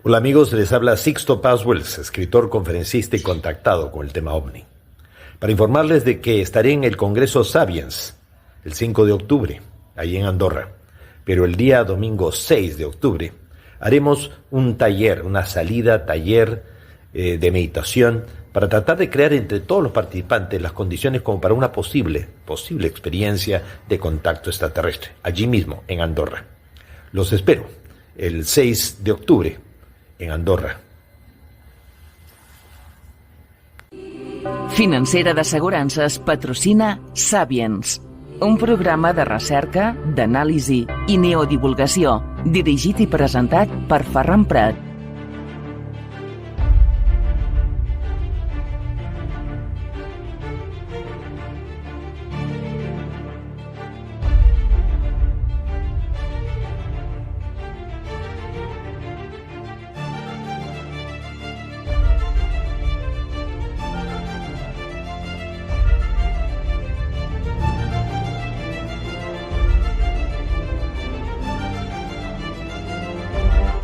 Hola amigos, les habla Sixto Paz Wells, escritor, conferencista y contactado con el tema OVNI, para informarles de que estaré en el Congreso Sapiens el 5 de octubre, allí en Andorra, pero el día domingo 6 de octubre haremos un taller, una salida taller de meditación para tratar de crear entre todos los participantes las condiciones como para una posible experiencia de contacto extraterrestre, allí mismo en Andorra. Los espero el 6 de octubre en Andorra. Financera d'Assegurances patrocina Sapiens, un programa de recerca, d'anàlisi i neodivulgació, dirigit i presentat per Ferran Prat.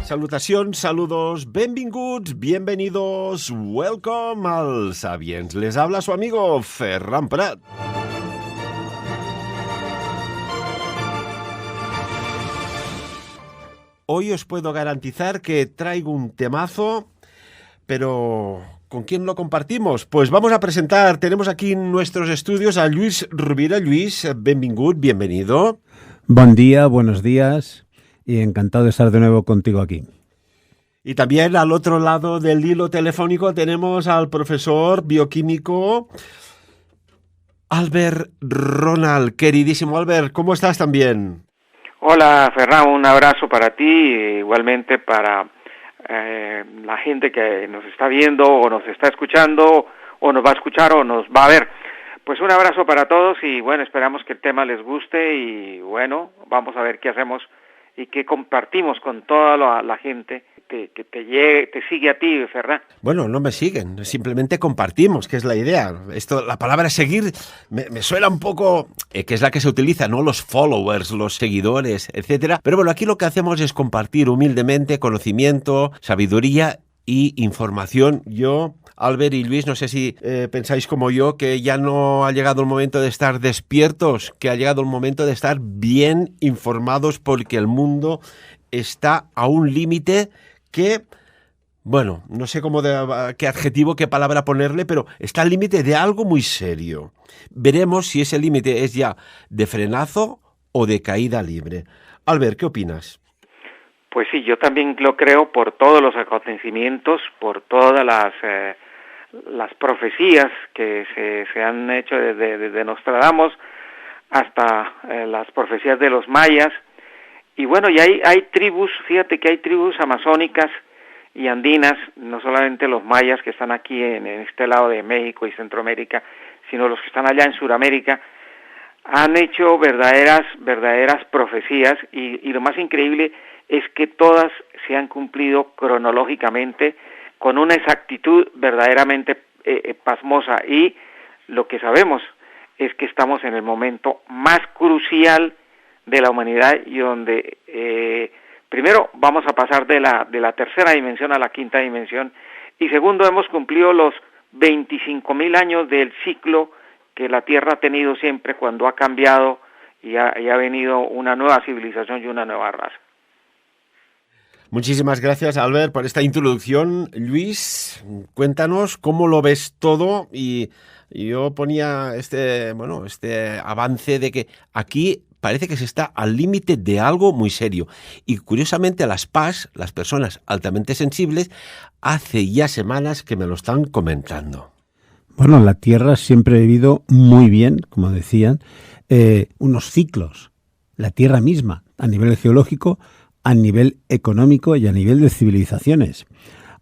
Salutacions, saludos, benvinguts, bienvenidos, welcome al Sapiens. Les habla su amigo Ferran Prat. Hoy os puedo garantizar que traigo un temazo, pero ¿con quién lo compartimos? Pues vamos a presentar, tenemos aquí en nuestros estudios a Lluís Rovira. Lluís, benvingut, bienvenido. Buen día, buenos días. Y encantado de estar de nuevo contigo aquí. Y también al otro lado del hilo telefónico tenemos al profesor bioquímico Albert Ronald. Queridísimo Albert, ¿cómo estás también? Hola Ferran, un abrazo para ti, igualmente para la gente que nos está viendo o nos está escuchando o nos va a escuchar o nos va a ver. Pues un abrazo para todos y bueno, esperamos que el tema les guste y bueno, vamos a ver qué hacemos y que compartimos con toda la gente que te sigue a ti, Ferran. Bueno, no me siguen, simplemente compartimos, que es la idea. Esto, la palabra seguir me suena un poco, que es la que se utiliza, ¿no? Los followers, los seguidores, etcétera. Pero bueno, aquí lo que hacemos es compartir humildemente conocimiento, sabiduría y información. Yo, Albert y Luis, no sé si pensáis como yo que ya no ha llegado el momento de estar despiertos, que ha llegado el momento de estar bien informados porque el mundo está a un límite que, bueno, no sé qué adjetivo, qué palabra ponerle, pero está al límite de algo muy serio. Veremos si ese límite es ya de frenazo o de caída libre. Albert, ¿qué opinas? Pues sí, yo también lo creo por todos los acontecimientos, por todas las profecías que se han hecho desde Nostradamus hasta las profecías de los mayas. Y bueno, y hay tribus, fíjate que hay tribus amazónicas y andinas, no solamente los mayas que están aquí en este lado de México y Centroamérica, sino los que están allá en Sudamérica, han hecho verdaderas profecías y lo más increíble es que todas se han cumplido cronológicamente con una exactitud verdaderamente pasmosa, y lo que sabemos es que estamos en el momento más crucial de la humanidad y donde primero vamos a pasar de la tercera dimensión a la quinta dimensión, y segundo hemos cumplido los 25,000 años del ciclo que la Tierra ha tenido siempre cuando ha cambiado y ha venido una nueva civilización y una nueva raza. Muchísimas gracias, Albert, por esta introducción. Luis, cuéntanos cómo lo ves todo. Y yo ponía este avance de que aquí parece que se está al límite de algo muy serio. Y curiosamente las PAS, las personas altamente sensibles, hace ya semanas que me lo están comentando. Bueno, la Tierra siempre ha vivido muy bien, como decían, unos ciclos. La Tierra misma, a nivel geológico, a nivel económico y a nivel de civilizaciones.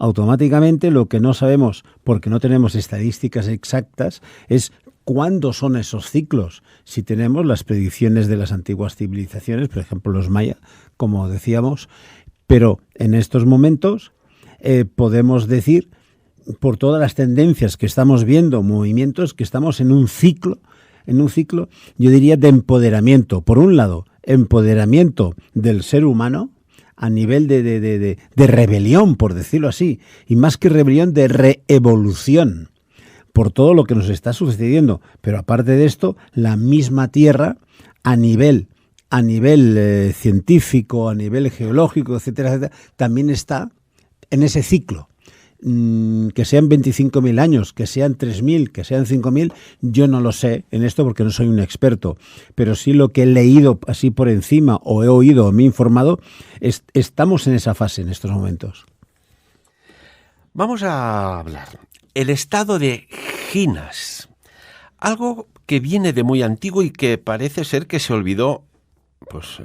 Automáticamente lo que no sabemos, porque no tenemos estadísticas exactas, es cuándo son esos ciclos. Si tenemos las predicciones de las antiguas civilizaciones, por ejemplo los mayas, como decíamos, pero en estos momentos podemos decir, por todas las tendencias que estamos viendo, movimientos, que estamos en un ciclo, yo diría, de empoderamiento. Por un lado, empoderamiento del ser humano a nivel de rebelión, por decirlo así, y más que rebelión, de reevolución, por todo lo que nos está sucediendo. Pero aparte de esto, la misma Tierra, a nivel científico, a nivel geológico, etcétera, etcétera, también está en ese ciclo. Que sean 25.000 años, que sean 3.000, que sean 5.000, yo no lo sé en esto porque no soy un experto, pero sí lo que he leído así por encima o he oído o me he informado, estamos en esa fase en estos momentos. Vamos a hablar. El estado de Ginas, algo que viene de muy antiguo y que parece ser que se olvidó pues,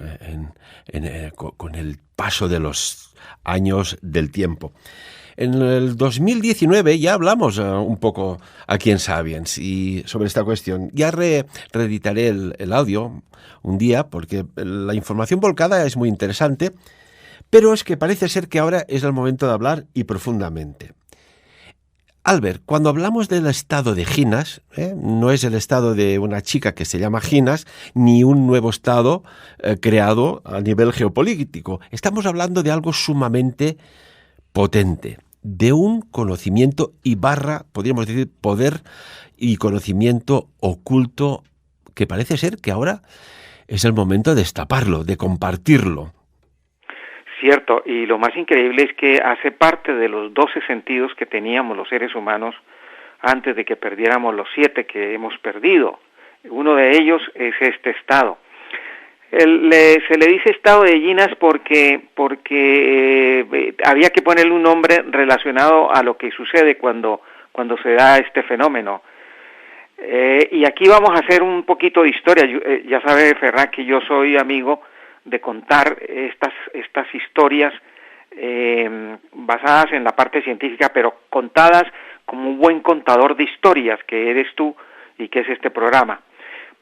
con el paso de los años del tiempo. En el 2019 ya hablamos un poco aquí en Sapiens y sobre esta cuestión. Ya reeditaré el audio un día porque la información volcada es muy interesante, pero es que parece ser que ahora es el momento de hablar y profundamente. Albert, cuando hablamos del estado de Ginas, no es el estado de una chica que se llama Ginas, ni un nuevo estado creado a nivel geopolítico. Estamos hablando de algo sumamente potente, de un conocimiento podríamos decir, poder y conocimiento oculto que parece ser que ahora es el momento de destaparlo, de compartirlo. Cierto, y lo más increíble es que hace parte de los 12 sentidos que teníamos los seres humanos antes de que perdiéramos los 7 que hemos perdido. Uno de ellos es este estado. Se le dice estado de Ginas porque había que ponerle un nombre relacionado a lo que sucede cuando se da este fenómeno. Y aquí vamos a hacer un poquito de historia. Ya sabe, Ferran, que yo soy amigo de contar estas historias basadas en la parte científica, pero contadas como un buen contador de historias que eres tú y que es este programa.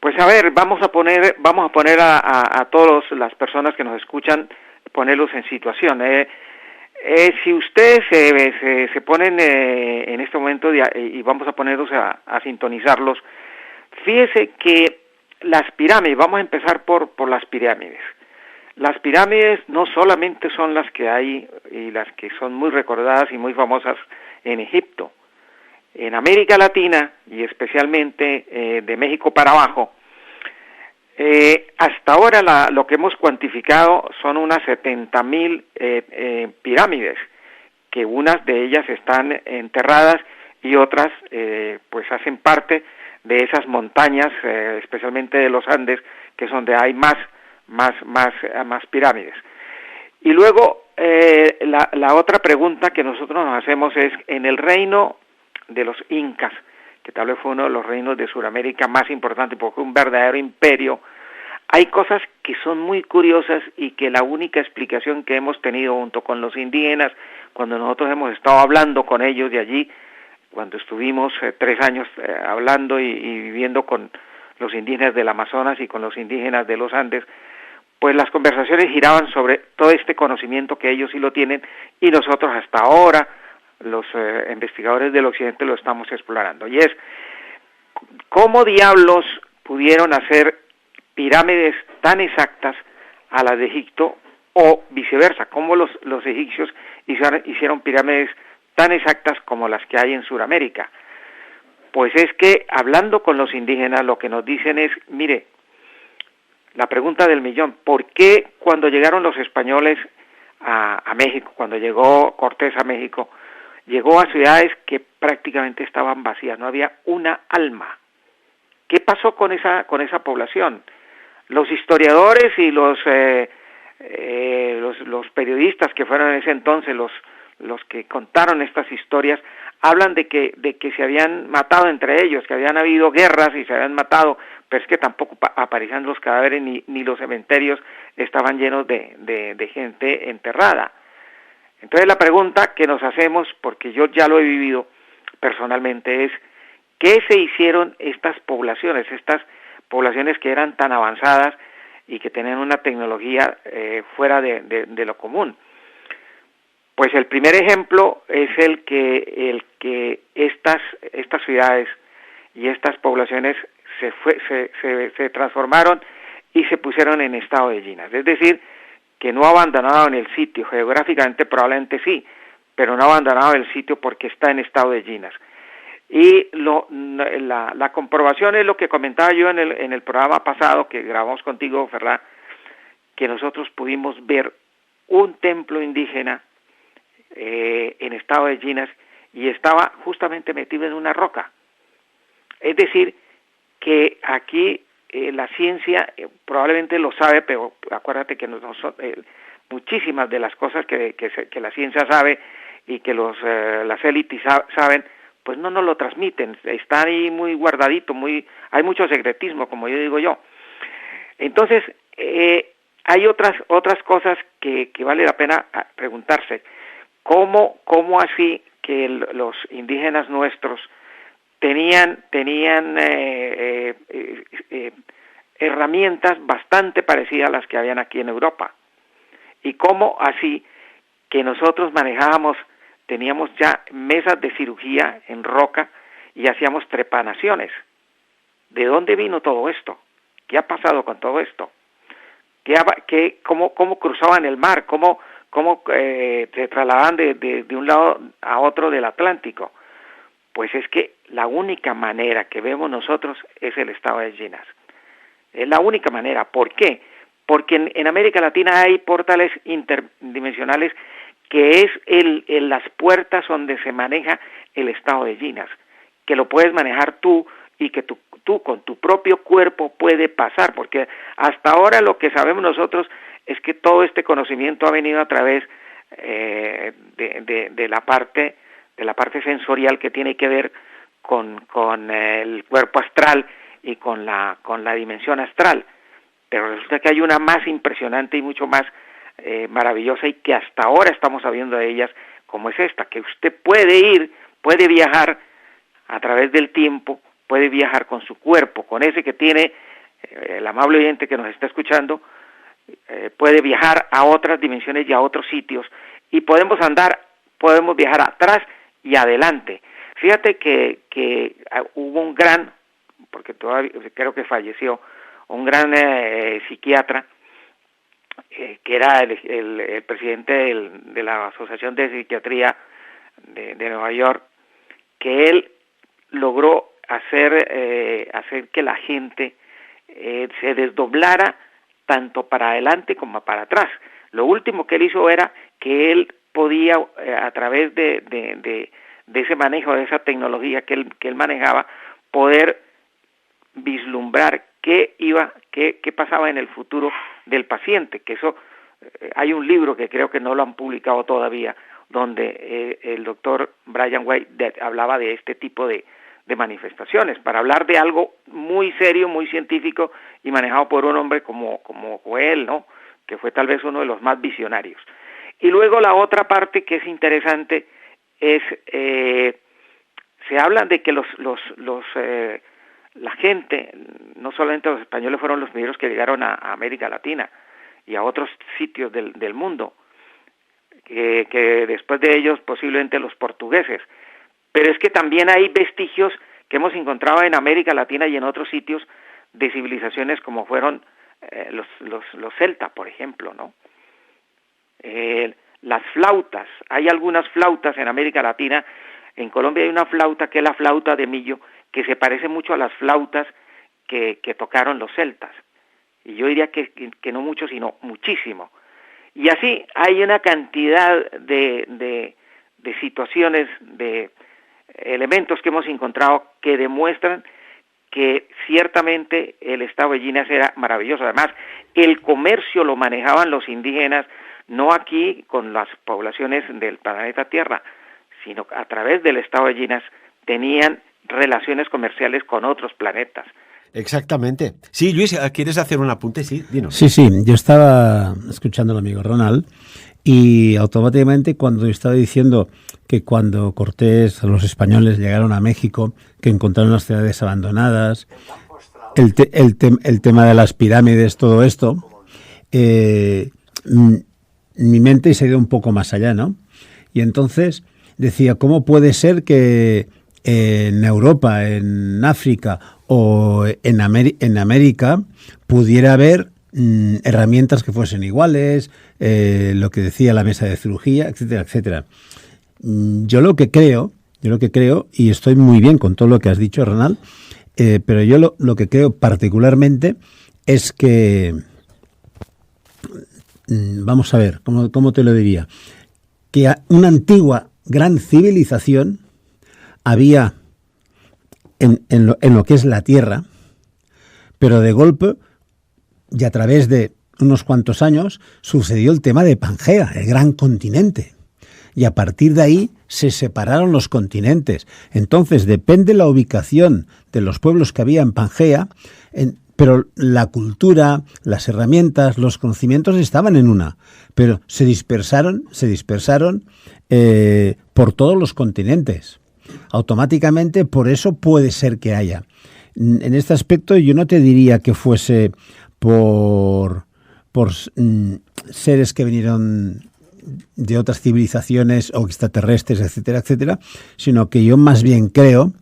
Pues a ver, vamos a poner a todas las personas que nos escuchan, ponerlos en situación. Si ustedes se ponen en este momento y vamos a ponerlos a sintonizarlos, fíjese que las pirámides, vamos a empezar por las pirámides. Las pirámides no solamente son las que hay y las que son muy recordadas y muy famosas en Egipto. En América Latina y especialmente de México para abajo, hasta ahora lo que hemos cuantificado son unas 70.000 pirámides, que unas de ellas están enterradas y otras pues hacen parte de esas montañas, especialmente de los Andes, que es donde hay más pirámides. Y luego la otra pregunta que nosotros nos hacemos es, en el reino de los incas, que tal vez fue uno de los reinos de Sudamérica más importantes porque un verdadero imperio, hay cosas que son muy curiosas y que la única explicación que hemos tenido junto con los indígenas, cuando nosotros hemos estado hablando con ellos de allí, cuando estuvimos 3 años hablando y viviendo con los indígenas del Amazonas y con los indígenas de los Andes, pues las conversaciones giraban sobre todo este conocimiento que ellos sí lo tienen y nosotros hasta ahora, los investigadores del occidente, lo estamos explorando. Y es, ¿cómo diablos pudieron hacer pirámides tan exactas a las de Egipto o viceversa? ¿Cómo los egipcios hicieron pirámides tan exactas como las que hay en Sudamérica? Pues es que, hablando con los indígenas, lo que nos dicen es, mire, la pregunta del millón, ¿por qué cuando llegaron los españoles a México, cuando llegó Cortés a México, llegó a ciudades que prácticamente estaban vacías, no había una alma? ¿Qué pasó con esa población? Los historiadores y los periodistas que fueron en ese entonces los que contaron estas historias hablan de que se habían matado entre ellos, que habían habido guerras y se habían matado, pero es que tampoco aparecían los cadáveres ni los cementerios estaban llenos de gente enterrada. Entonces la pregunta que nos hacemos, porque yo ya lo he vivido personalmente, es ¿qué se hicieron estas poblaciones que eran tan avanzadas y que tenían una tecnología fuera de lo común? Pues el primer ejemplo es el que estas ciudades y estas poblaciones se transformaron y se pusieron en estado de Ginas, es decir, que no abandonaron el sitio, geográficamente probablemente sí, pero no abandonaron el sitio porque está en estado de Ginas. Y la comprobación es lo que comentaba yo en el programa pasado que grabamos contigo, Ferran, que nosotros pudimos ver un templo indígena en estado de Ginas y estaba justamente metido en una roca. Es decir, que aquí la ciencia probablemente lo sabe, pero acuérdate que muchísimas de las cosas que la ciencia sabe y que las élites saben, pues no nos lo transmiten, está ahí muy guardadito, hay mucho secretismo, como yo digo yo. Entonces, hay otras cosas que vale la pena preguntarse. ¿Cómo así que los indígenas nuestros tenían herramientas bastante parecidas a las que habían aquí en Europa? ¿Y cómo así que nosotros teníamos ya mesas de cirugía en roca y hacíamos trepanaciones? ¿De dónde vino todo esto? ¿Qué ha pasado con todo esto? ¿Cómo cruzaban el mar? ¿Cómo se trasladaban de un lado a otro del Atlántico? Pues es que la única manera que vemos nosotros es el estado de Ginas. Es la única manera. ¿Por qué? Porque en América Latina hay portales interdimensionales que es las puertas donde se maneja el estado de Ginas, que lo puedes manejar tú y que tú con tu propio cuerpo puede pasar, porque hasta ahora lo que sabemos nosotros es que todo este conocimiento ha venido a través de la parte sensorial que tiene que ver con el cuerpo astral y con la dimensión astral, pero resulta que hay una más impresionante y mucho más maravillosa y que hasta ahora estamos sabiendo de ellas, como es esta, que usted puede viajar a través del tiempo, puede viajar con su cuerpo, con ese que tiene el amable oyente que nos está escuchando, puede viajar a otras dimensiones y a otros sitios, y podemos viajar atrás y adelante. Fíjate que hubo un gran, porque todavía creo que falleció, un gran psiquiatra, que era el presidente de la Asociación de Psiquiatría de Nueva York, que él logró hacer que la gente se desdoblara tanto para adelante como para atrás. Lo último que él hizo era que él podía, a través de ese manejo, de esa tecnología que él manejaba, poder vislumbrar qué pasaba en el futuro del paciente, que eso, hay un libro que creo que no lo han publicado todavía, donde el doctor Brian White hablaba de este tipo de manifestaciones, para hablar de algo muy serio, muy científico y manejado por un hombre como él, ¿no? Que fue tal vez uno de los más visionarios. Y luego la otra parte que es interesante es, se habla de que la gente, no solamente los españoles fueron los primeros que llegaron a América Latina y a otros sitios del mundo, que después de ellos posiblemente los portugueses, pero es que también hay vestigios que hemos encontrado en América Latina y en otros sitios de civilizaciones como fueron los celtas, por ejemplo, ¿no? Las flautas, hay algunas flautas en América Latina. En Colombia hay una flauta que es la flauta de millo, que se parece mucho a las flautas que tocaron los celtas, y yo diría que no mucho, sino muchísimo. Y así hay una cantidad de situaciones, de elementos que hemos encontrado que demuestran que ciertamente el estado de Ginas era maravilloso. Además, el comercio lo manejaban los indígenas, no aquí con las poblaciones del planeta Tierra, sino a través del estado de Ginas tenían relaciones comerciales con otros planetas. Exactamente. Sí, Luis, ¿quieres hacer un apunte? Sí, dinos. Sí, yo estaba escuchando al amigo Ronald y automáticamente cuando estaba diciendo que cuando Cortés, los españoles llegaron a México, que encontraron las ciudades abandonadas, el tema de las pirámides, todo esto, mi mente se ha ido un poco más allá, ¿no? Y entonces decía, ¿cómo puede ser que en Europa, en África o en América pudiera haber herramientas que fuesen iguales, lo que decía la mesa de cirugía, etcétera, etcétera? Yo lo que creo, y estoy muy bien con todo lo que has dicho, Ronald, pero yo lo que creo particularmente es que, vamos a ver, ¿cómo te lo diría? Que una antigua gran civilización había en lo que es la Tierra, pero de golpe y a través de unos cuantos años sucedió el tema de Pangea, el gran continente. Y a partir de ahí se separaron los continentes. Entonces depende la ubicación de los pueblos que había en Pangea, pero la cultura, las herramientas, los conocimientos estaban en una, pero se dispersaron por todos los continentes. Automáticamente, por eso puede ser que haya. En este aspecto yo no te diría que fuese por seres que vinieron de otras civilizaciones o extraterrestres, etcétera, etcétera, sino que yo más bien creo,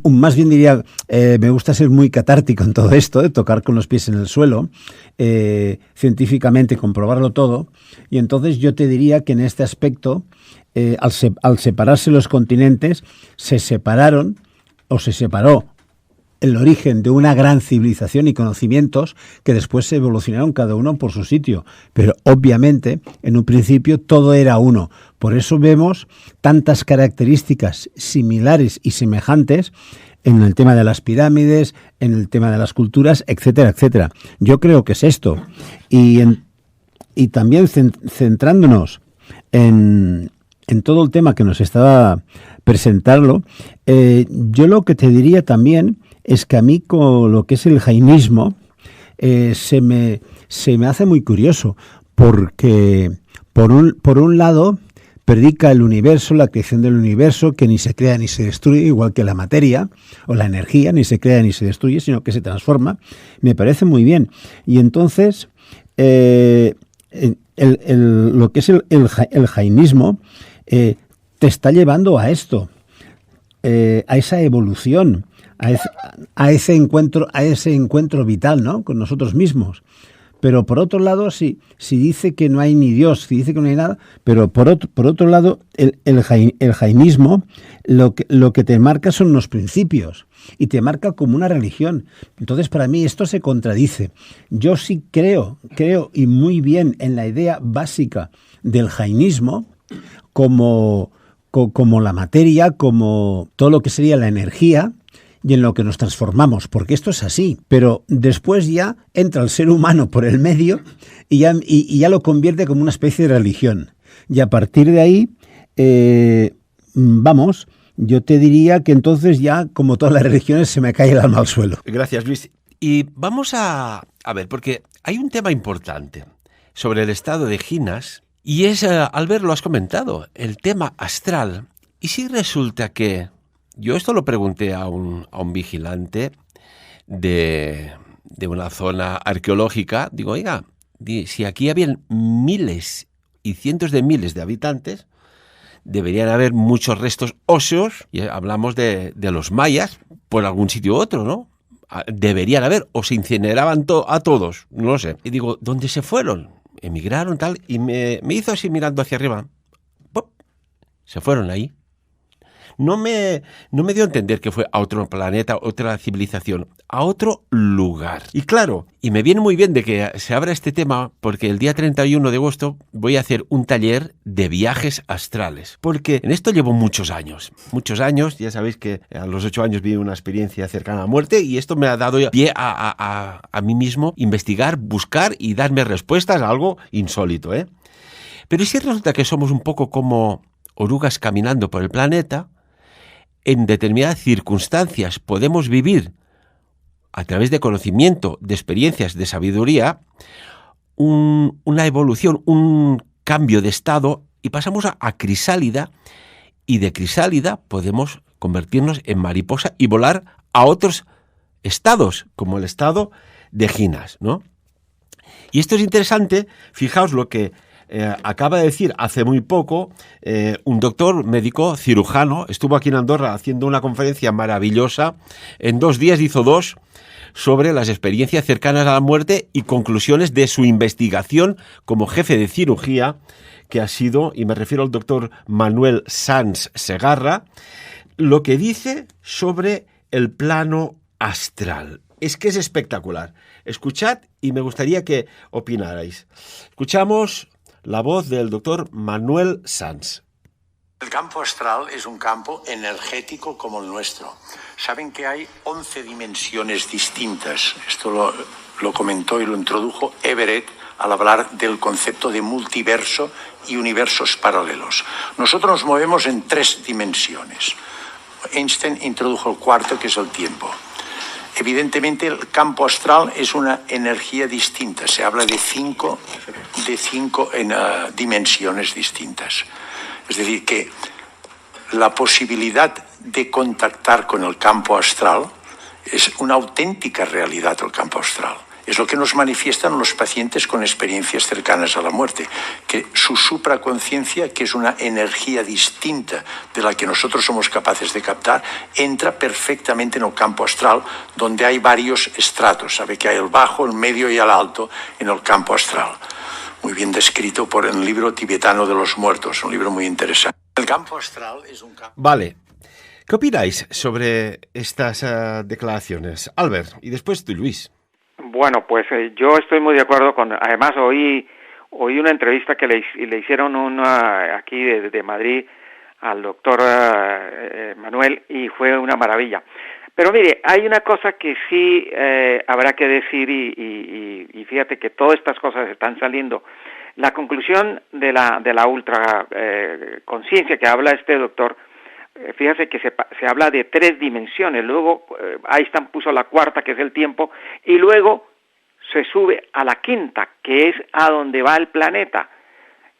más bien diría, me gusta ser muy catártico en todo esto, de tocar con los pies en el suelo, científicamente comprobarlo todo, y entonces yo te diría que en este aspecto, al separarse los continentes, se separó el origen de una gran civilización y conocimientos que después se evolucionaron cada uno por su sitio. Pero obviamente, en un principio, todo era uno. Por eso vemos tantas características similares y semejantes en el tema de las pirámides, en el tema de las culturas, etcétera, etcétera. Yo creo que es esto. Y también centrándonos en todo el tema que nos estaba presentando, yo lo que te diría también es que a mí con lo que es el jainismo se me hace muy curioso, porque por un lado predica el universo, la creación del universo, que ni se crea ni se destruye, igual que la materia o la energía, ni se crea ni se destruye, sino que se transforma. Me parece muy bien. Y entonces lo que es el jainismo te está llevando a esto, a esa evolución, a ese encuentro vital, ¿no?, con nosotros mismos. Pero por otro lado, si dice que no hay ni Dios, si dice que no hay nada, pero por otro lado, el jainismo lo que te marca son los principios y te marca como una religión. Entonces, para mí esto se contradice. Yo sí creo y muy bien en la idea básica del jainismo como la materia, como todo lo que sería la energía, y en lo que nos transformamos, porque esto es así. Pero después ya entra el ser humano por el medio y ya lo convierte como una especie de religión. Y a partir de ahí, yo te diría que entonces ya, como todas las religiones, se me cae el alma al suelo. Gracias, Luis. Y vamos a ver, porque hay un tema importante sobre el estado de Ginas, y es, Albert, lo has comentado, el tema astral. Y si resulta que... Yo esto lo pregunté a un vigilante de una zona arqueológica. Digo, oiga, si aquí habían miles y cientos de miles de habitantes, deberían haber muchos restos óseos, y hablamos de los mayas, por algún sitio u otro, ¿no? Deberían haber, o se incineraban a todos, no lo sé. Y digo, ¿dónde se fueron? Emigraron, tal, y me hizo así mirando hacia arriba. ¡Pop! Se fueron ahí. No me dio a entender que fue a otro planeta, otra civilización, a otro lugar. Y claro, y me viene muy bien de que se abra este tema, porque el día 31 de agosto voy a hacer un taller de viajes astrales. Porque en esto llevo muchos años, ya sabéis que a los 8 años viví una experiencia cercana a la muerte, y esto me ha dado pie a mí mismo investigar, buscar y darme respuestas a algo insólito, ¿eh? Pero si resulta que somos un poco como orugas caminando por el planeta, en determinadas circunstancias podemos vivir, a través de conocimiento, de experiencias, de sabiduría, una evolución, un cambio de estado, y pasamos a crisálida, y de crisálida podemos convertirnos en mariposa y volar a otros estados, como el estado de Ginas, ¿no? Y esto es interesante, fijaos lo que acaba de decir hace muy poco un doctor médico cirujano, estuvo aquí en Andorra haciendo una conferencia maravillosa, en 2 días hizo 2, sobre las experiencias cercanas a la muerte y conclusiones de su investigación como jefe de cirugía, que ha sido, y me refiero al doctor Manuel Sanz Segarra, lo que dice sobre el plano astral. Es que es espectacular. Escuchad y me gustaría que opinarais. Escuchamos la voz del doctor Manuel Sanz. El campo astral es un campo energético como el nuestro. Saben que hay 11 dimensiones distintas. Esto lo comentó y lo introdujo Everett al hablar del concepto de multiverso y universos paralelos. Nosotros nos movemos en 3 dimensiones. Einstein introdujo el cuarto, que es el tiempo. Evidentemente, el campo astral es una energía distinta. Se habla de 5 dimensiones distintas. Es decir, que la posibilidad de contactar con el campo astral es una auténtica realidad el campo astral. Es lo que nos manifiestan los pacientes con experiencias cercanas a la muerte, que su supraconciencia, que es una energía distinta de la que nosotros somos capaces de captar, entra perfectamente en el campo astral, donde hay varios estratos. Sabe que hay el bajo, el medio y el alto en el campo astral. Muy bien descrito por el libro tibetano de los muertos, un libro muy interesante. El campo astral es un campo... Vale. ¿Qué opináis sobre estas declaraciones? Albert, y después tú, Luis. Bueno, pues yo estoy muy de acuerdo con... Además, oí una entrevista que le hicieron aquí de Madrid al doctor Manuel, y fue una maravilla. Pero mire, hay una cosa que sí habrá que decir, y fíjate que todas estas cosas están saliendo. La conclusión de la ultra conciencia que habla este doctor, fíjate que se habla de 3 dimensiones. Luego Einstein puso la cuarta, que es el tiempo, y luego se sube a la quinta, que es a donde va el planeta.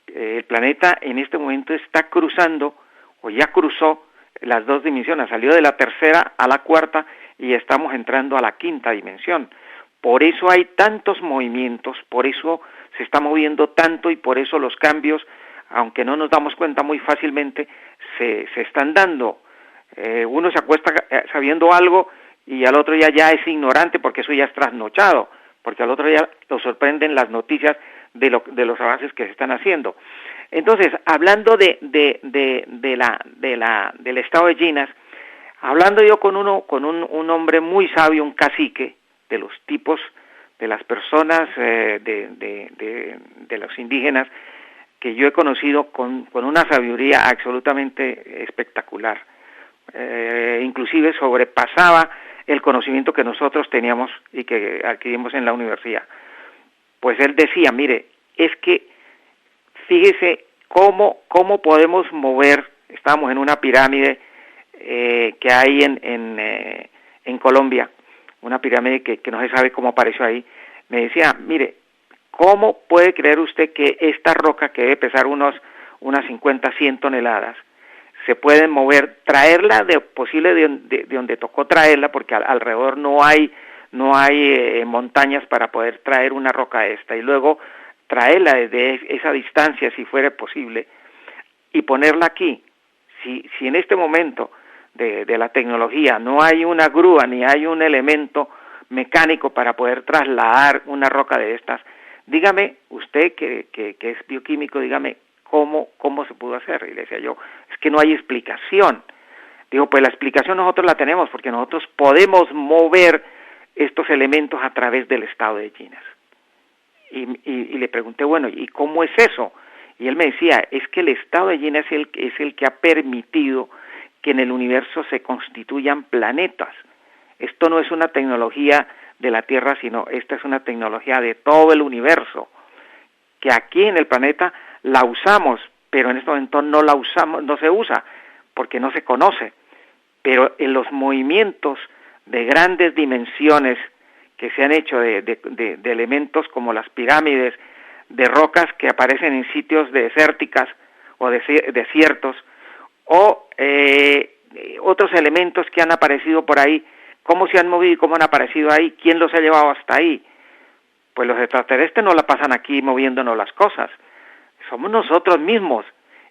El planeta en este momento está cruzando, o ya cruzó, las 2 dimensiones, salió de la tercera a la cuarta y estamos entrando a la quinta dimensión. Por eso hay tantos movimientos, por eso se está moviendo tanto, y por eso los cambios, aunque no nos damos cuenta muy fácilmente, se están dando. Uno se acuesta sabiendo algo y al otro ya es ignorante, porque eso ya es trasnochado, porque al otro día lo sorprenden las noticias de los avances que se están haciendo. Entonces, hablando del estado de Ginas, hablando yo con un hombre muy sabio, un cacique, de los tipos de las personas de los indígenas que yo he conocido, con una sabiduría absolutamente espectacular. Inclusive sobrepasaba el conocimiento que nosotros teníamos y que adquirimos en la universidad. Pues él decía, mire, es que fíjese cómo podemos mover. Estamos en una pirámide que hay en Colombia, una pirámide que no se sabe cómo apareció ahí. Me decía, mire, ¿cómo puede creer usted que esta roca, que debe pesar unas 50, 100 toneladas, se puede mover, traerla de donde tocó traerla, porque alrededor no hay montañas para poder traer una roca esta, y luego traerla desde esa distancia, si fuera posible, y ponerla aquí? Si en este momento de la tecnología no hay una grúa ni hay un elemento mecánico para poder trasladar una roca de estas, dígame usted que es bioquímico, dígame cómo se pudo hacer. Y le decía yo, es que no hay explicación. Digo, pues la explicación nosotros la tenemos, porque nosotros podemos mover estos elementos a través del estado de Ginas. Y le pregunté, bueno, ¿y cómo es eso? Y él me decía, es que el estado de Ginas es el que ha permitido que en el universo se constituyan planetas. Esto no es una tecnología de la Tierra, sino esta es una tecnología de todo el universo, que aquí en el planeta la usamos pero en este momento no la usamos, no se usa, porque no se conoce. Pero en los movimientos de grandes dimensiones que se han hecho de elementos como las pirámides, de rocas que aparecen en sitios desérticas o desiertos, o otros elementos que han aparecido por ahí, cómo se han movido y cómo han aparecido ahí, quién los ha llevado hasta ahí. Pues los extraterrestres no la pasan aquí moviéndonos las cosas, somos nosotros mismos,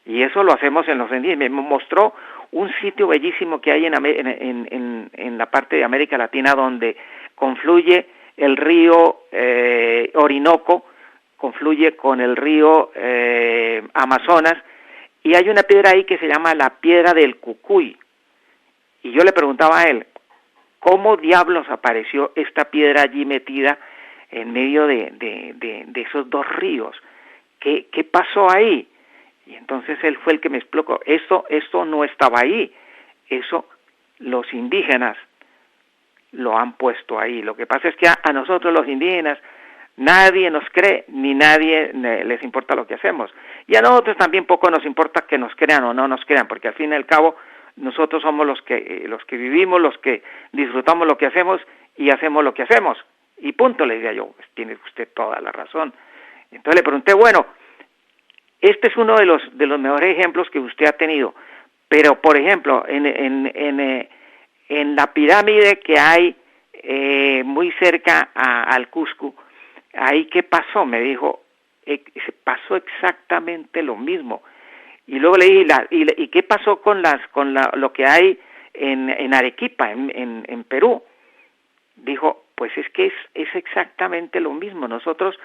y eso lo hacemos en los indígenas. Me mostró un sitio bellísimo que hay en la parte de América Latina, donde confluye el río Orinoco, confluye con el río Amazonas, y hay una piedra ahí que se llama la piedra del Cucuy. Y yo le preguntaba a él, ¿cómo diablos apareció esta piedra allí metida en medio de esos dos ríos? ¿Qué pasó ahí? Y entonces él fue el que me explicó, esto no estaba ahí, eso los indígenas lo han puesto ahí. Lo que pasa es que a nosotros los indígenas nadie nos cree, ni nadie les importa lo que hacemos. Y a nosotros también poco nos importa que nos crean o no nos crean, porque al fin y al cabo nosotros somos los que vivimos, los que disfrutamos lo que hacemos y hacemos lo que hacemos. Y punto, le decía yo, pues tiene usted toda la razón. Entonces le pregunté, bueno, este es uno de los mejores ejemplos que usted ha tenido, pero por ejemplo, en la pirámide que hay muy cerca al Cusco, ¿ahí qué pasó? Me dijo, pasó exactamente lo mismo. Y luego le dije, ¿y qué pasó con lo que hay en Arequipa, en Perú? Dijo, pues es que es exactamente lo mismo. Nosotros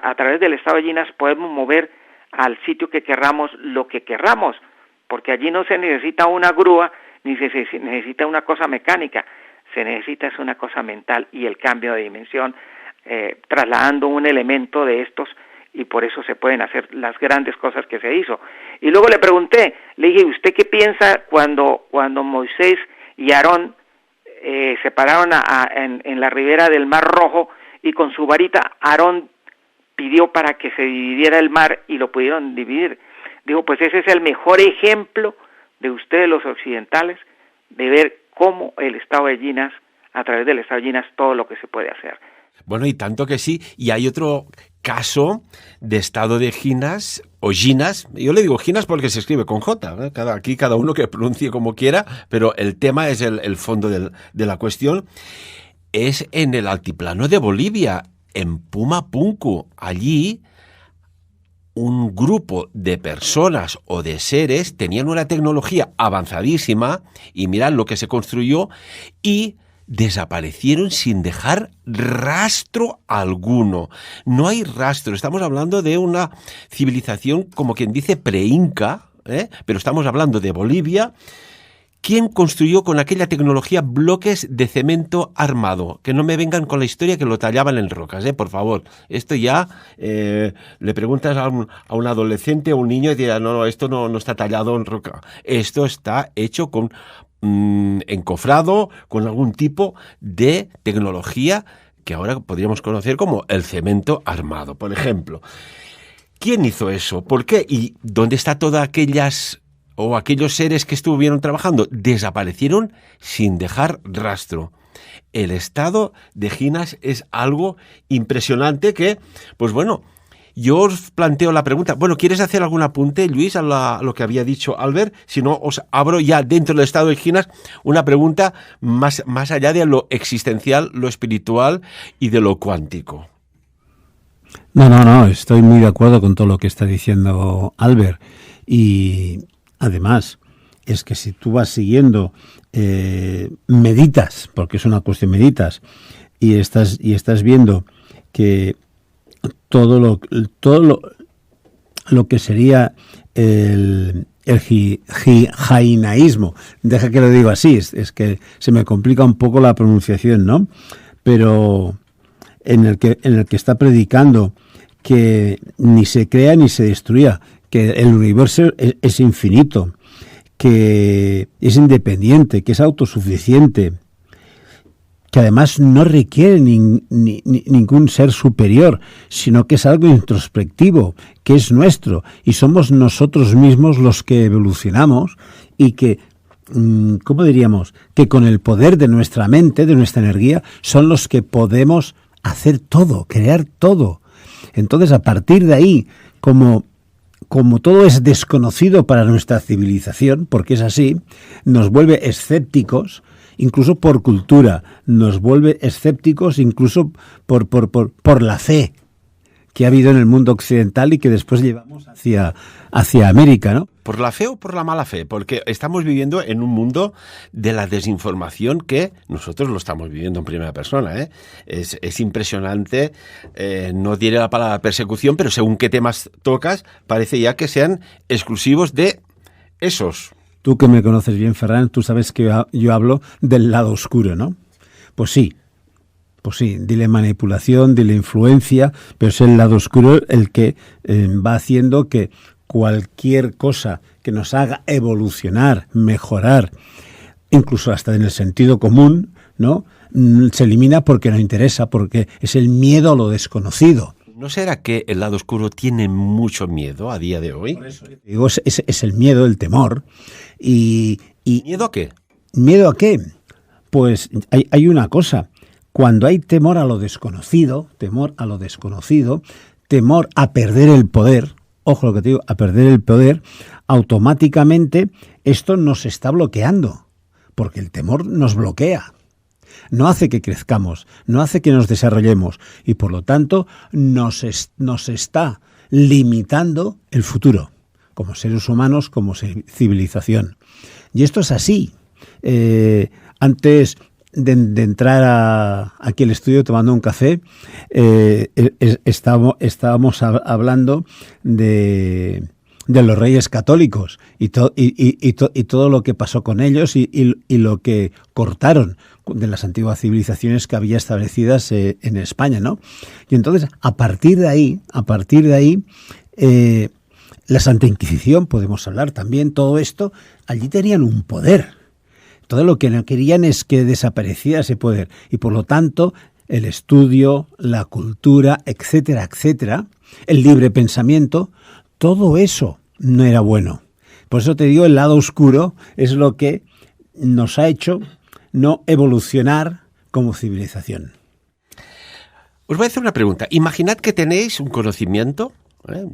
a través del estado de Ginas podemos mover al sitio que querramos lo que querramos, porque allí no se necesita una grúa ni se necesita una cosa mecánica, se necesita es una cosa mental y el cambio de dimensión, trasladando un elemento de estos, y por eso se pueden hacer las grandes cosas que se hizo. Y luego le pregunté, le dije, ¿usted qué piensa cuando Moisés y Aarón se pararon en la ribera del Mar Rojo y con su varita Aarón pidió para que se dividiera el mar y lo pudieron dividir? Digo, pues ese es el mejor ejemplo de ustedes los occidentales de ver cómo el estado de Ginas, a través del estado de Ginas, todo lo que se puede hacer. Bueno, y tanto que sí. Y hay otro caso de estado de Ginas, o Ginas, yo le digo Ginas porque se escribe con J, ¿eh? Aquí cada uno que pronuncie como quiera, pero el tema es el fondo de la cuestión, es en el altiplano de Bolivia, en Pumapunku. Allí un grupo de personas o de seres tenían una tecnología avanzadísima, y mirad lo que se construyó, y desaparecieron sin dejar rastro alguno. No hay rastro. Estamos hablando de una civilización, como quien dice, pre-inca, pero estamos hablando de Bolivia. ¿Quién construyó con aquella tecnología bloques de cemento armado? Que no me vengan con la historia que lo tallaban en rocas, por favor. Esto ya le preguntas a un adolescente o un niño y dirá, no, esto no está tallado en roca. Esto está hecho con encofrado, con algún tipo de tecnología que ahora podríamos conocer como el cemento armado, por ejemplo. ¿Quién hizo eso? ¿Por qué? ¿Y dónde está todas aquellos seres que estuvieron trabajando? Desaparecieron sin dejar rastro. El estado de Ginas es algo impresionante que, pues bueno, yo os planteo la pregunta. Bueno, ¿quieres hacer algún apunte, Luis, a lo que había dicho Albert? Si no, os abro ya dentro del estado de Ginas una pregunta más allá de lo existencial, lo espiritual y de lo cuántico. No, estoy muy de acuerdo con todo lo que está diciendo Albert. Y además, es que si tú vas siguiendo, meditas, porque es una cuestión, meditas, y estás viendo que todo lo que sería el jainaísmo, deja que lo digo así, es que se me complica un poco la pronunciación, ¿no? Pero en el que está predicando que ni se crea ni se destruya, que el universo es infinito, que es independiente, que es autosuficiente, que además no requiere ningún ser superior, sino que es algo introspectivo, que es nuestro, y somos nosotros mismos los que evolucionamos y que, ¿cómo diríamos?, que con el poder de nuestra mente, de nuestra energía, son los que podemos hacer todo, crear todo. Entonces, a partir de ahí, como todo es desconocido para nuestra civilización, porque es así, nos vuelve escépticos, incluso por cultura, nos vuelve escépticos incluso por la fe que ha habido en el mundo occidental y que después llevamos hacia América, ¿no? ¿Por la fe o por la mala fe? Porque estamos viviendo en un mundo de la desinformación que nosotros lo estamos viviendo en primera persona, ¿eh? Es impresionante, no diré la palabra persecución, pero según qué temas tocas, parece ya que sean exclusivos de esos. Tú que me conoces bien, Ferran, tú sabes que yo hablo del lado oscuro, ¿no? Pues sí, dile manipulación, dile influencia, pero es el lado oscuro el que va haciendo que cualquier cosa que nos haga evolucionar, mejorar, incluso hasta en el sentido común, ¿no?, se elimina porque no interesa, porque es el miedo a lo desconocido. ¿No será que el lado oscuro tiene mucho miedo a día de hoy? Por eso digo, es el miedo, el temor. Y ¿Miedo a qué? ¿Miedo a qué? Pues hay una cosa. Cuando hay temor a lo desconocido, temor a perder el poder, ojo lo que te digo, a perder el poder, automáticamente esto nos está bloqueando, porque el temor nos bloquea. No hace que crezcamos, no hace que nos desarrollemos y por lo tanto nos está limitando el futuro, como seres humanos, como civilización. Y esto es así. Antes de entrar aquí al estudio tomando un café, estábamos hablando de los Reyes Católicos y todo lo que pasó con ellos y lo que cortaron de las antiguas civilizaciones que había establecidas en España, ¿no? Y entonces, a partir de ahí, la Santa Inquisición, podemos hablar también, todo esto, allí tenían un poder. Todo lo que no querían es que desapareciera ese poder. Y por lo tanto, el estudio, la cultura, etcétera, etcétera, el libre pensamiento, todo eso no era bueno. Por eso te digo, el lado oscuro es lo que nos ha hecho no evolucionar como civilización. Os voy a hacer una pregunta. Imaginad que tenéis un conocimiento,